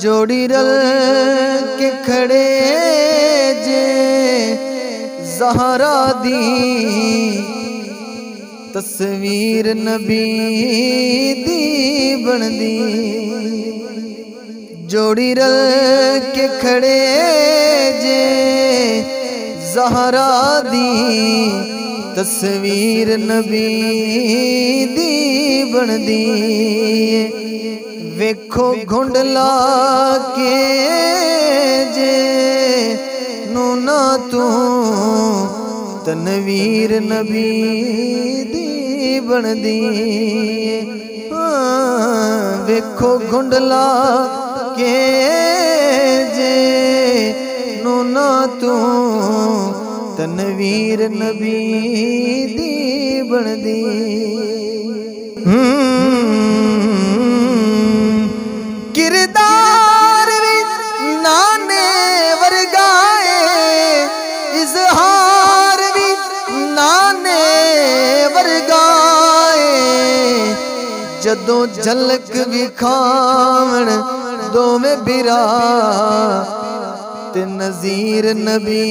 جوڑی رل کے کھڑے جے زہرا دی تصویر نبی دی بن دی جوڑی رل کے کھڑے جے زہرا دی تصویر نبی دی بن دی ویکھو گھنڈ لا کے جے نونا تو تنویر نبی دی بن دی ویکھو گھنڈ لا کے جے نونا تو تنویر نبی دی بن دی کردار بھی نانے ورگائے اظہار بھی نانے ورگائے جدوں جھلک بھی کھاون دو میں برا تے نظیر نبی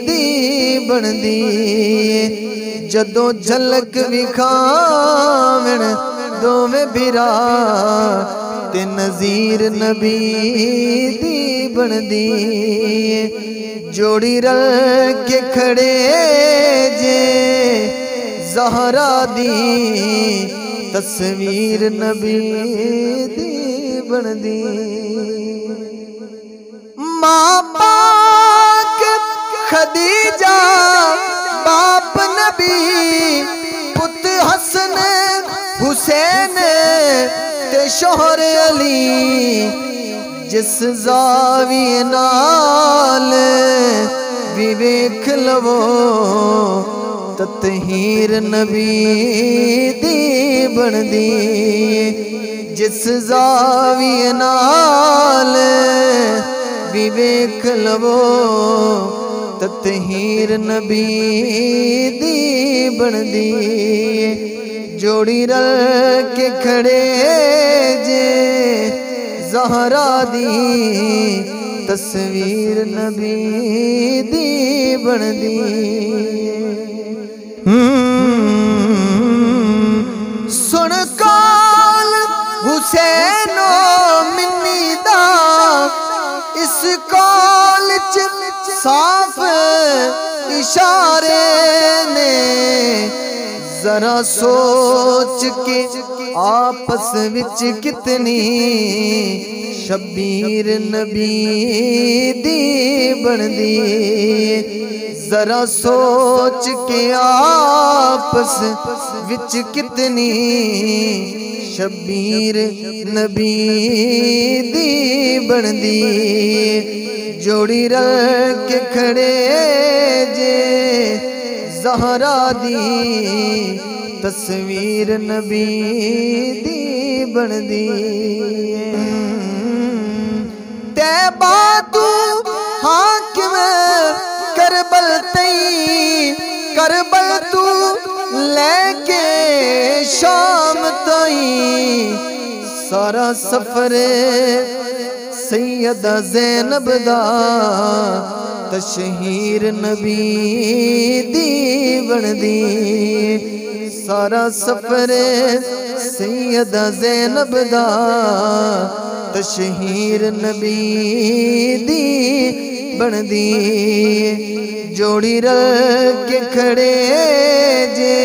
دی بن دی جدوں جھلک بھی کھاون دو میں برا تے نظیر نبی دی بن دی جوڑی رل کے کھڑے جے زہرا دی تصویر نبی دی بن دی ماں پاک خدیجہ باپ نبی پت حسن حسین تے شوہر علی جس زاویے نال بھی ویکھ لو تطہیر نبی دی بن دی جس زاویے نال بھی ویکھ لو تطہیر نبی دی بن دی جوڑی رل کے کھڑے جے زہرا دی تصویر نبی دی بن دی سن کال حسین و منی دا اس کال صاف اشارے نے ذرا سوچ کے آپس وچ کتنی شبیر نبی دی بن دی ذرا سوچ کے آپس وچ کتنی شبیر نبی دی بن دی جوڑی رل کے کھڑے جے زہرا دی تصویر نبی دی بن دی طیبہ تو حاکم کربل تئی کربل تو لے کے شام تئی سارا سفر سیدہ زینب دا تشہیر نبی دی بن دی سارا سفر سیدہ زینب دا تشہیر نبی دی بن دی جوڑی رل کے کھڑے جے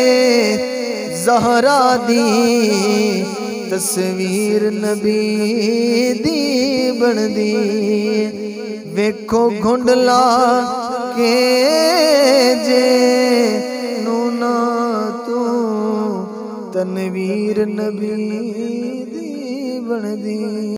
زہرا دی تصویر نبی دی بن دی ویکھو گھنڈ لا کے جے نونا تو تنویر نبی دی بن دی